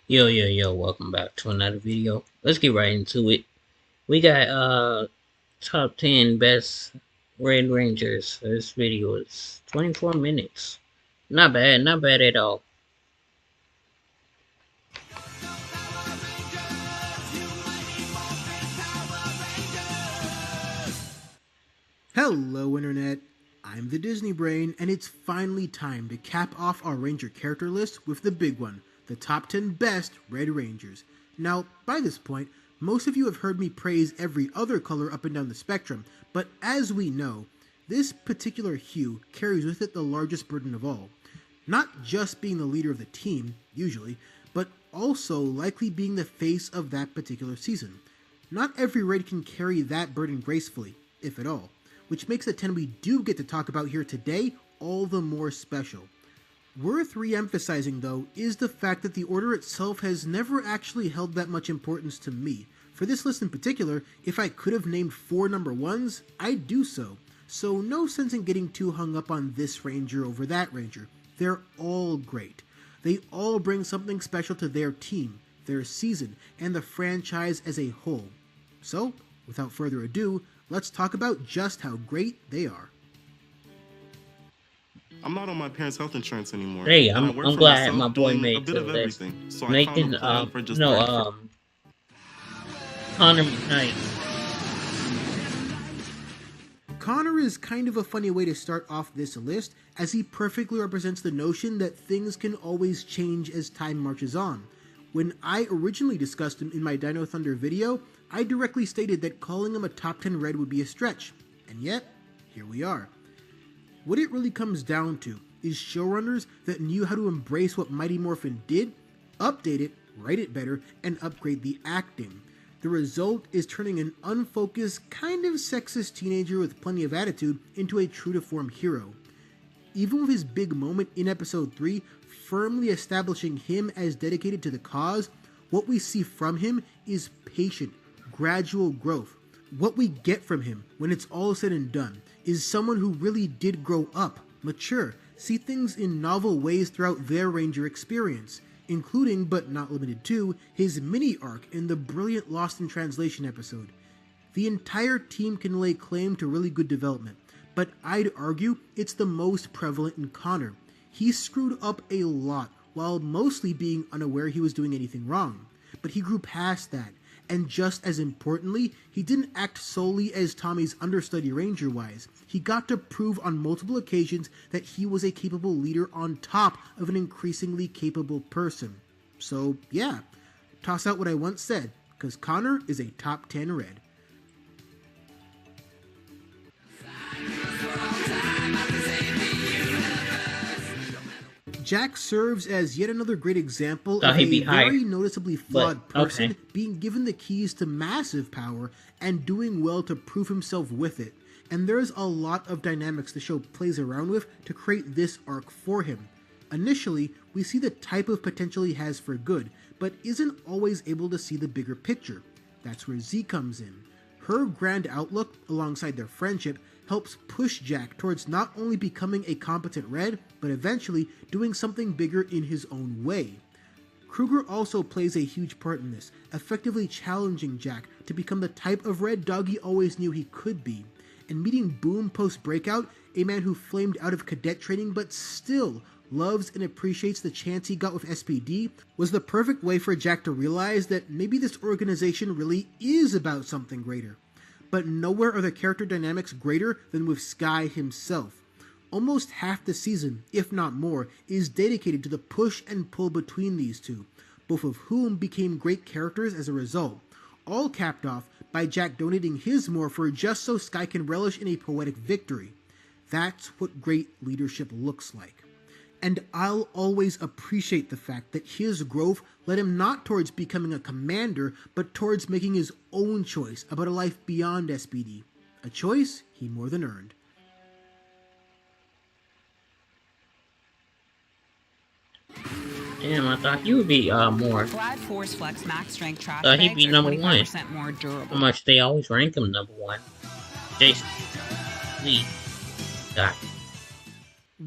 Yo, welcome back to another video. Let's get right into it. We got top 10 best Red Rangers. This video is 24 minutes. Not bad at all. Hello, Internet. I'm the Disney Brain, and it's finally time to cap off our Ranger character list with the big one, the top 10 best Red Rangers. Now, by this point, most of you have heard me praise every other color up and down the spectrum, but as we know, this particular hue carries with it the largest burden of all. Not just being the leader of the team, usually, but also likely being the face of that particular season. Not every raid can carry that burden gracefully, if at all, which makes the 10 we do get to talk about here today all the more special. Worth re-emphasizing, though, is the fact that the order itself has never actually held that much importance to me. For this list in particular, if I could have named 4 number 1s, I'd do so. So no sense in getting too hung up on this ranger over that ranger. They're all great. They all bring something special to their team, their season, and the franchise as a whole. So, without further ado, let's talk about just how great they are. I'm not on my parents' health insurance anymore. Hey, and I I'm work I'm for glad myself my boy doing a made bit to of the list. everything. So I found a Nathan, plan for just no, right for Connor McKnight. Connor is kind of a funny way to start off this list, as he perfectly represents the notion that things can always change as time marches on. When I originally discussed him in my Dino Thunder video, I directly stated that calling him a top 10 red would be a stretch, and yet, here we are. What it really comes down to is showrunners that knew how to embrace what Mighty Morphin did, update it, write it better, and upgrade the acting. The result is turning an unfocused, kind of sexist teenager with plenty of attitude into a true-to-form hero. Even with his big moment in episode 3 firmly establishing him as dedicated to the cause, what we see from him is patient, gradual growth. What we get from him, when it's all said and done, is someone who really did grow up, mature, see things in novel ways throughout their Ranger experience, including, but not limited to, his mini-arc in the brilliant Lost in Translation episode. The entire team can lay claim to really good development, but I'd argue it's the most prevalent in Connor. He screwed up a lot, while mostly being unaware he was doing anything wrong. But he grew past that, and just as importantly, he didn't act solely as Tommy's understudy ranger-wise. He got to prove on multiple occasions that he was a capable leader on top of an increasingly capable person. So yeah, toss out what I once said, cause Connor is a top 10 red. Jack serves as yet another great example Thought of he'd a be higher, very noticeably flawed but person okay. being given the keys to massive power and doing well to prove himself with it. And there's a lot of dynamics the show plays around with to create this arc for him. Initially, we see the type of potential he has for good, but isn't always able to see the bigger picture. That's where Z comes in. Her grand outlook, alongside their friendship, helps push Jack towards not only becoming a competent Red, but eventually doing something bigger in his own way. Kruger also plays a huge part in this, effectively challenging Jack to become the type of Red Dog he always knew he could be. And meeting Boom post-breakout, a man who flamed out of cadet training but still loves and appreciates the chance he got with SPD, was the perfect way for Jack to realize that maybe this organization really is about something greater. But nowhere are the character dynamics greater than with Sky himself. Almost half the season, if not more, is dedicated to the push and pull between these two, both of whom became great characters as a result, all capped off by Jack donating his morpher just so Sky can relish in a poetic victory. That's what great leadership looks like. And I'll always appreciate the fact that his growth led him not towards becoming a commander, but towards making his own choice about a life beyond SPD. A choice he more than earned. Damn, I thought he would be more. Glad Force Flex Max Strength trash Thought he'd bags be are number one. 25% more How durable. much they always rank him number one. Jason Lee. God.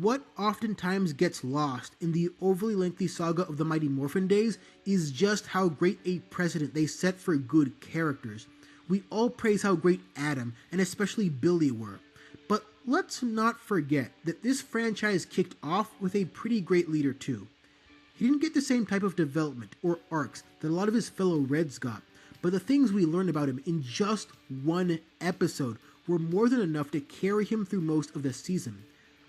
what oftentimes gets lost in the overly lengthy saga of the Mighty Morphin days is just how great a precedent they set for good characters. We all praise how great Adam, and especially Billy, were. But let's not forget that this franchise kicked off with a pretty great leader too. He didn't get the same type of development or arcs that a lot of his fellow Reds got, but the things we learned about him in just one episode were more than enough to carry him through most of the season.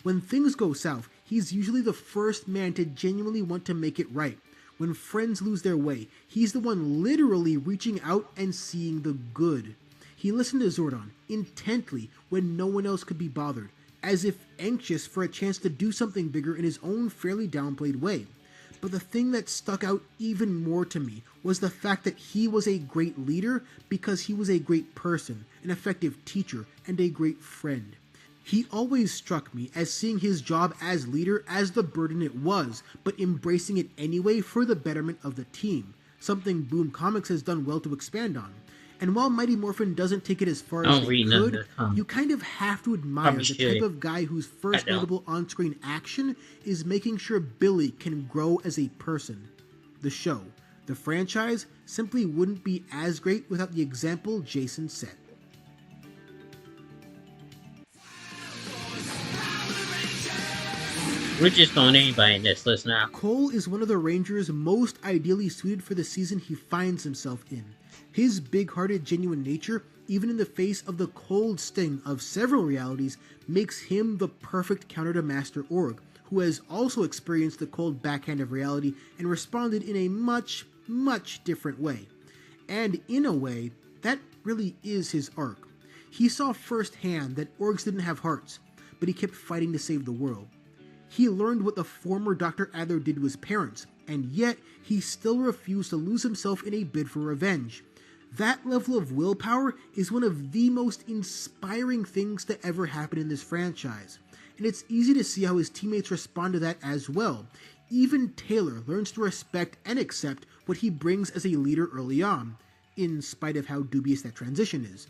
When things go south, he's usually the first man to genuinely want to make it right. When friends lose their way, he's the one literally reaching out and seeing the good. He listened to Zordon intently when no one else could be bothered, as if anxious for a chance to do something bigger in his own fairly downplayed way. But the thing that stuck out even more to me was the fact that he was a great leader because he was a great person, an effective teacher, and a great friend. He always struck me as seeing his job as leader as the burden it was, but embracing it anyway for the betterment of the team, something Boom Comics has done well to expand on. And while Mighty Morphin doesn't take it as far as they could, you kind of have to admire the type of guy whose first notable on-screen action is making sure Billy can grow as a person. The show, the franchise, simply wouldn't be as great without the example Jason set. We're just throwing anybody in this list now. Cole is one of the Rangers most ideally suited for the season he finds himself in. His big-hearted, genuine nature, even in the face of the cold sting of several realities, makes him the perfect counter to Master Org, who has also experienced the cold backhand of reality and responded in a much, much different way. And in a way, that really is his arc. He saw firsthand that Orgs didn't have hearts, but he kept fighting to save the world. He learned what the former Dr. Adler did to his parents, and yet he still refused to lose himself in a bid for revenge. That level of willpower is one of the most inspiring things to ever happen in this franchise, and it's easy to see how his teammates respond to that as well. Even Taylor learns to respect and accept what he brings as a leader early on, in spite of how dubious that transition is.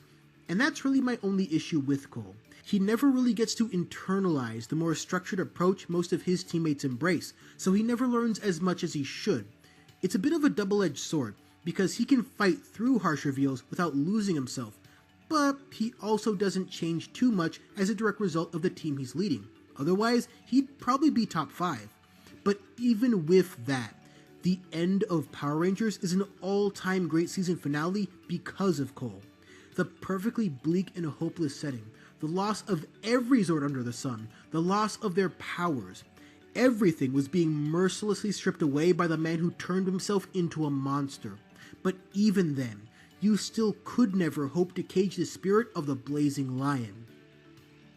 And that's really my only issue with Cole. He never really gets to internalize the more structured approach most of his teammates embrace, so he never learns as much as he should. It's a bit of a double-edged sword, because he can fight through harsh reveals without losing himself, but he also doesn't change too much as a direct result of the team he's leading. Otherwise, he'd probably be top 5. But even with that, the end of Power Rangers is an all-time great season finale because of Cole. The perfectly bleak and hopeless setting, the loss of every Zord under the sun, the loss of their powers. Everything was being mercilessly stripped away by the man who turned himself into a monster. But even then, you still could never hope to cage the spirit of the Blazing Lion.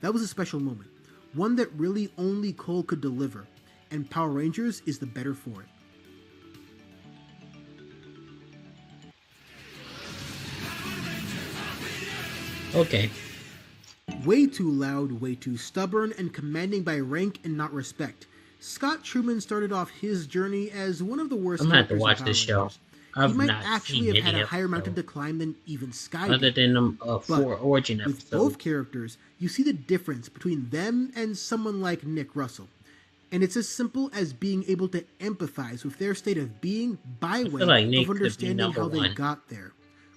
That was a special moment, one that really only Cole could deliver, and Power Rangers is the better for it. Okay. Way too loud, way too stubborn, and commanding by rank and not respect. Scott Truman started off his journey as one of the worst I'm gonna have to characters in watch Power this show. Rangers. I've He might not actually seen have any had a higher mountain to episode, climb than even Sky other did. than But 4 origin with episodes. both characters, you see the difference between them and someone like Nick Russell. And it's as simple as being able to empathize with their state of being by way like Nick of could be understanding how number they one. got there.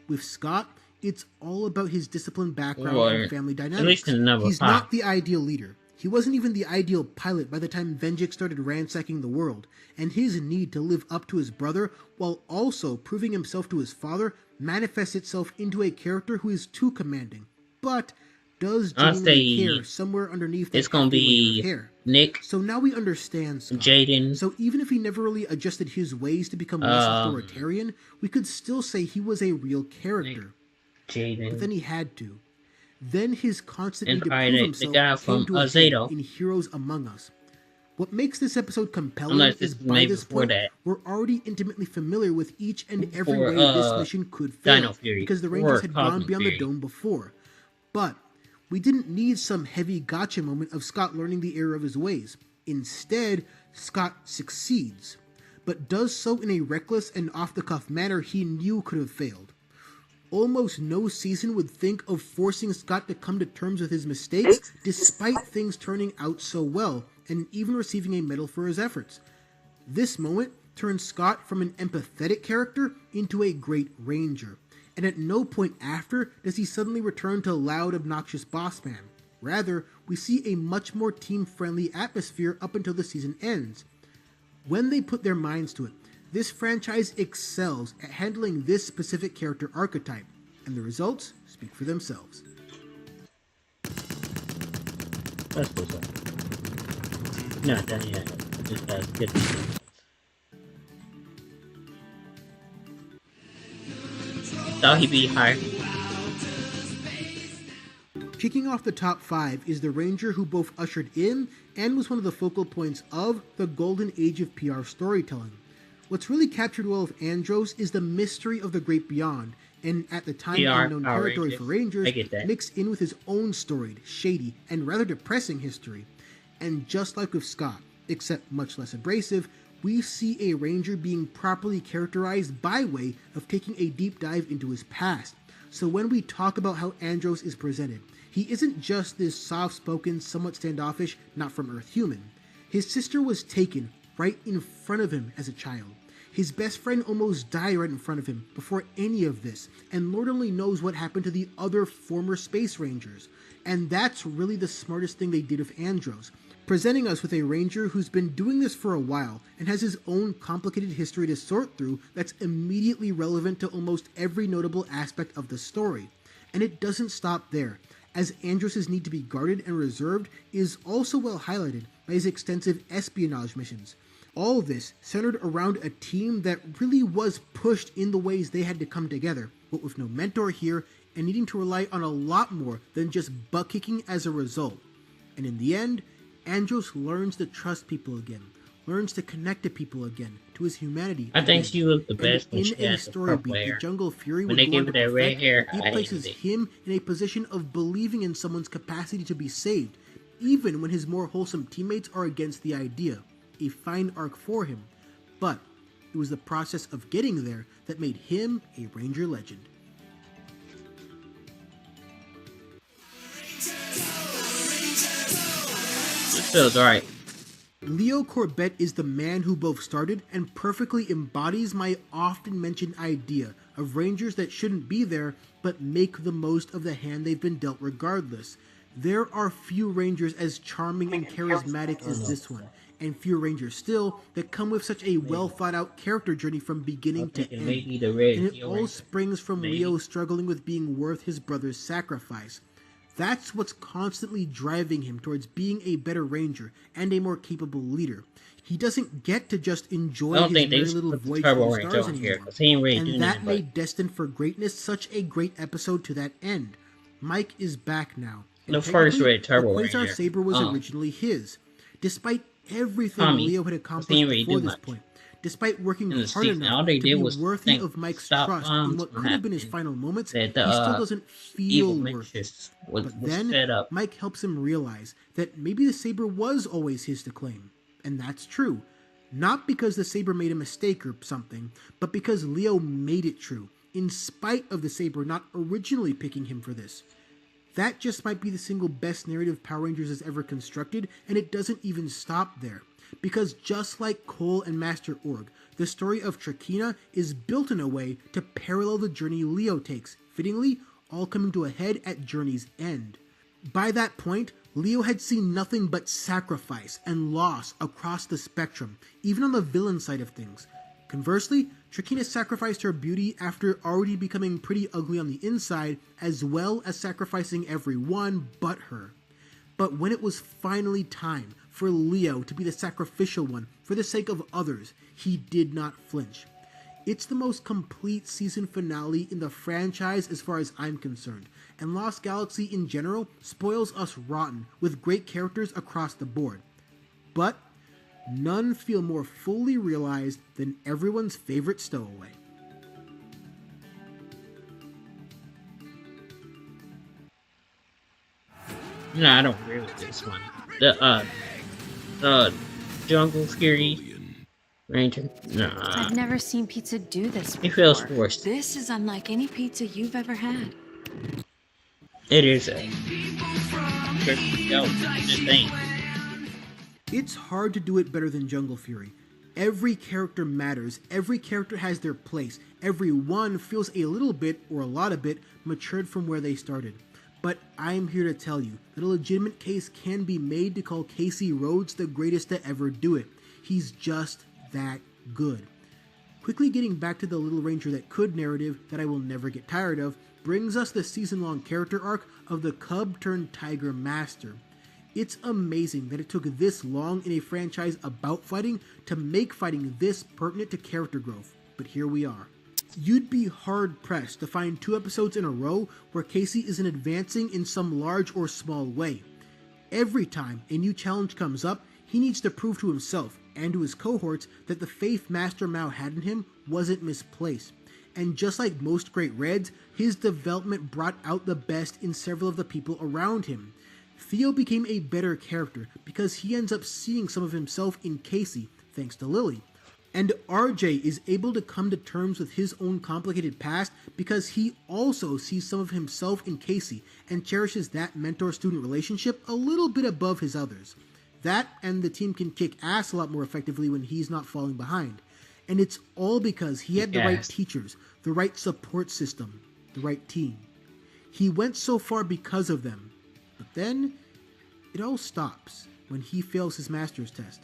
With Scott, it's all about his disciplined background Or and family at dynamics. least in number He's 5. not the ideal leader. He wasn't even the ideal pilot by the time Venjik started ransacking the world, and his need to live up to his brother while also proving himself to his father manifests itself into a character who is too commanding, but does genuinely care somewhere underneath that It's gonna hefty layer be of hair. Nick, So now we understand Scott. Jaden, So even if he never really adjusted his ways to become less authoritarian, we could still say he was a real character. But then Jaden, he had to. Then his constant need and to probably prove the himself guy came from to a head Zato. in Heroes Among Us. What makes this episode compelling Unless is it's by maybe this before point, that. we're already intimately familiar with each and every For, way this mission could fail, Dino Fury, because the or Rangers had gone Cosmic beyond Fury. the dome before. But we didn't need some heavy gotcha moment of Scott learning the error of his ways. Instead, Scott succeeds, but does so in a reckless and off-the-cuff manner he knew could have failed. Almost no season would think of forcing Scott to come to terms with his mistakes, despite things turning out so well, and even receiving a medal for his efforts. This moment turns Scott from an empathetic character into a great ranger, and at no point after does he suddenly return to loud, obnoxious boss man. Rather, we see a much more team-friendly atmosphere up until the season ends. When they put their minds to it, this franchise excels at handling this specific character archetype, and the results speak for themselves. That's what's up. Not done yet. Just gotta get this. Thought he'd be higher. Kicking off the top 5 is the Ranger who both ushered in and was one of the focal points of the golden age of PR storytelling. What's really captured well of Andros is the mystery of the great beyond, and at the time unknown territory for Rangers mixed in with his own storied, shady, and rather depressing history. And just like with Scott, except much less abrasive, we see a Ranger being properly characterized by way of taking a deep dive into his past. So when we talk about how Andros is presented, he isn't just this soft-spoken, somewhat standoffish, not-from-Earth human. His sister was taken right in front of him as a child. His best friend almost died right in front of him before any of this, and Lord only knows what happened to the other former Space Rangers. And that's really the smartest thing they did with Andros, presenting us with a Ranger who's been doing this for a while and has his own complicated history to sort through that's immediately relevant to almost every notable aspect of the story. And it doesn't stop there, as Andros' need to be guarded and reserved is also well highlighted by his extensive espionage missions. All of this centered around a team that really was pushed in the ways they had to come together, but with no mentor here and needing to rely on a lot more than just butt kicking as a result. And in the end, Andros learns to trust people again, learns to connect to people again, to his humanity. I think she was the best when in she a had the story purple beat, hair. the Jungle Fury When would they go on gave to her that red perfect, hair, he I places hated it. him in a position of believing in someone's capacity to be saved, even when his more wholesome teammates are against the idea. A fine arc for him, but it was the process of getting there that made him a Ranger legend. It feels right. Leo Corbett is the man who both started and perfectly embodies my often mentioned idea of Rangers that shouldn't be there but make the most of the hand they've been dealt regardless. There are few Rangers as charming and charismatic as this one, and few Rangers still that come with such a well thought out character journey from beginning to end. Maybe the red And it Steel all Ranger. springs from Maybe. Leo struggling with being worth his brother's sacrifice. That's what's constantly driving him towards being a better Ranger and a more capable leader. He doesn't get to just enjoy I don't his think they merry should little put the voyage Turbo through the Ranger stars on here, anymore. 'cause he ain't really doing And that nothing but- made Destined for Greatness such a great episode to that end. Mike is back now. and The first technically, Red Turbo the Quasar Ranger. Saber was Oh. originally his. Despite everything Tommy, Leo had he accomplished didn't really before do this much. point, despite working In the hard season, all enough they to did be was worthy think of Mike's stop trust in bombs what from could have been his happening. final moments, That he the still doesn't evil feel worth it. Mentions was But then, set up. Mike helps him realize that maybe the Saber was always his to claim. And that's true. Not because the Saber made a mistake or something, but because Leo made it true, in spite of the Saber not originally picking him for this. That just might be the single best narrative Power Rangers has ever constructed, and it doesn't even stop there. Because just like Cole and Master Org, the story of Trakina is built in a way to parallel the journey Leo takes, fittingly, all coming to a head at Journey's end. By that point, Leo had seen nothing but sacrifice and loss across the spectrum, even on the villain side of things. Conversely, Trakina sacrificed her beauty after already becoming pretty ugly on the inside, as well as sacrificing everyone but her. But when it was finally time for Leo to be the sacrificial one for the sake of others, he did not flinch. It's the most complete season finale in the franchise as far as I'm concerned, and Lost Galaxy in general spoils us rotten with great characters across the board. But none feel more fully realized than everyone's favorite stowaway. No, I don't agree with this one. The Jungle Fury Ranger. Nah, I've never seen pizza do this before. it feels forced. This is unlike any pizza you've ever had. It is a. Yo, this thing. It's hard to do it better than Jungle Fury. Every character matters, every character has their place, every one feels a little bit, or a lot of it, matured from where they started. But I'm here to tell you that a legitimate case can be made to call Casey Rhodes the greatest to ever do it. He's just that good. Quickly getting back to the Little Ranger That Could narrative that I will never get tired of, brings us the season-long character arc of the Cub-turned-Tiger Master. It's amazing that it took this long in a franchise about fighting to make fighting this pertinent to character growth, but here we are. You'd be hard-pressed to find 2 episodes in a row where Casey isn't advancing in some large or small way. Every time a new challenge comes up, he needs to prove to himself and to his cohorts that the faith Master Mao had in him wasn't misplaced. And just like most great Reds, his development brought out the best in several of the people around him. Theo became a better character because he ends up seeing some of himself in Casey, thanks to Lily. And RJ is able to come to terms with his own complicated past because he also sees some of himself in Casey and cherishes that mentor-student relationship a little bit above his others. That and the team can kick ass a lot more effectively when he's not falling behind. And it's all because he had the right teachers, the right support system, the right team. He went so far because of them. But then, it all stops when he fails his master's test.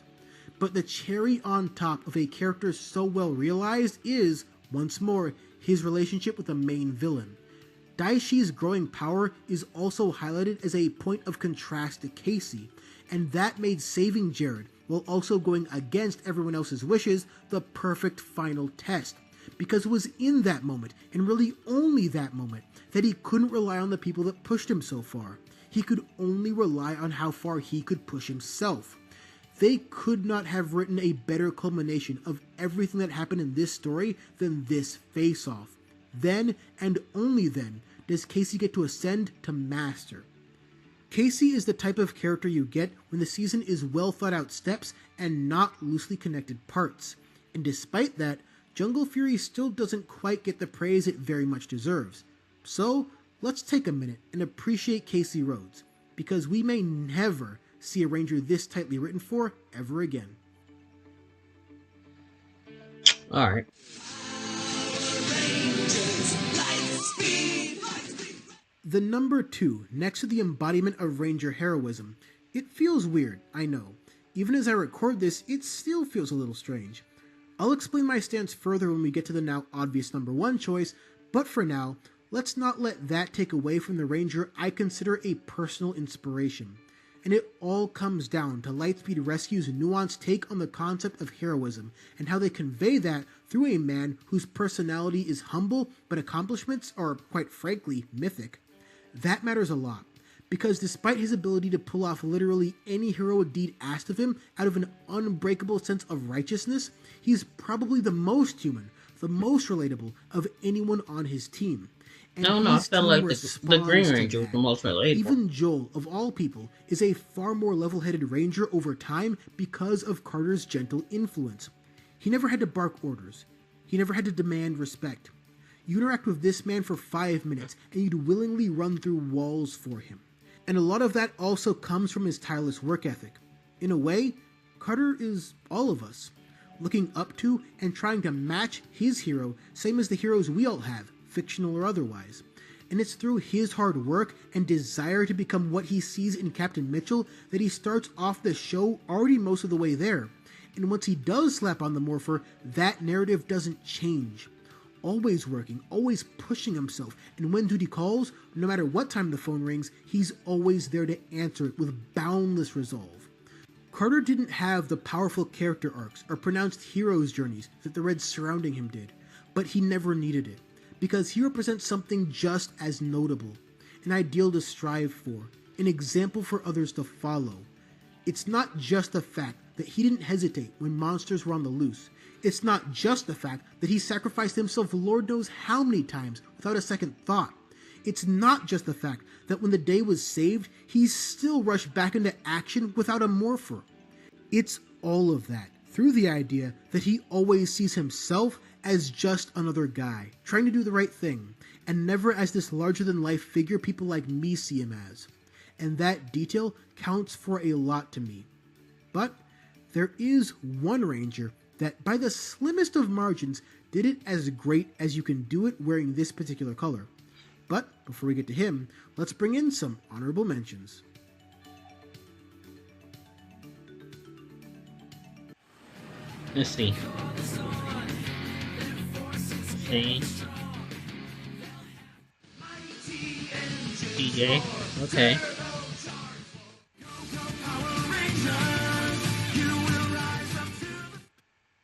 But the cherry on top of a character so well realized is, once more, his relationship with the main villain. Daishi's growing power is also highlighted as a point of contrast to Casey, and that made saving Jared, while also going against everyone else's wishes, the perfect final test. Because it was in that moment, and really only that moment, that he couldn't rely on the people that pushed him so far. He could only rely on how far he could push himself. They could not have written a better culmination of everything that happened in this story than this face-off. Then, and only then, does Casey get to ascend to Master. Casey is the type of character you get when the season is well thought out steps and not loosely connected parts. And despite that, Jungle Fury still doesn't quite get the praise it very much deserves. So, let's take a minute and appreciate Casey Rhodes, because we may never see a Ranger this tightly written for ever again. Alright. The number 2, next to the embodiment of Ranger heroism. It feels weird, I know. Even as I record this, it still feels a little strange. I'll explain my stance further when we get to the now obvious number 1 choice, but for now, let's not let that take away from the Ranger I consider a personal inspiration. And it all comes down to Lightspeed Rescue's nuanced take on the concept of heroism, and how they convey that through a man whose personality is humble, but accomplishments are, quite frankly, mythic. That matters a lot, because despite his ability to pull off literally any heroic deed asked of him out of an unbreakable sense of righteousness, he's probably the most human, the most relatable of anyone on his team. And I felt like the Green Ranger was the most relatable. Even Joel, of all people, is a far more level-headed Ranger over time because of Carter's gentle influence. He never had to bark orders. He never had to demand respect. You interact with this man for 5 minutes, and you'd willingly run through walls for him. And a lot of that also comes from his tireless work ethic. In a way, Carter is all of us, looking up to and trying to match his hero, same as the heroes we all have, fictional or otherwise. And it's through his hard work and desire to become what he sees in Captain Mitchell that he starts off the show already most of the way there. And once he does slap on the Morpher, that narrative doesn't change. Always working, always pushing himself, and when duty calls, no matter what time the phone rings, he's always there to answer it with boundless resolve. Carter didn't have the powerful character arcs or pronounced hero's journeys that the Reds surrounding him did, but he never needed it, because he represents something just as notable, an ideal to strive for, an example for others to follow. It's not just the fact that he didn't hesitate when monsters were on the loose. It's not just the fact that he sacrificed himself Lord knows how many times without a second thought. It's not just the fact that when the day was saved, he still rushed back into action without a Morpher. It's all of that, through the idea that he always sees himself as just another guy, trying to do the right thing, and never as this larger-than-life figure people like me see him as. And that detail counts for a lot to me. But there is one Ranger that, by the slimmest of margins, did it as great as you can do it wearing this particular color. But before we get to him, let's bring in some honorable mentions. Let's see. Okay. DJ. Okay.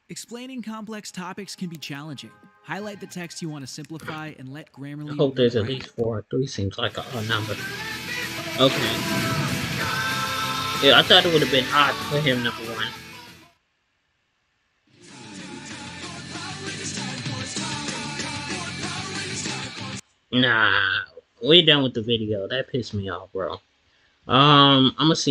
Explaining complex topics can be challenging. Highlight the text you want to simplify and let Grammarly... I hope there's at rank. least 4 or 3 seems like a number. Okay. Yeah, I thought it would have been odd to put him number 1. Nah, we done with the video. That pissed me off, bro. I'm gonna see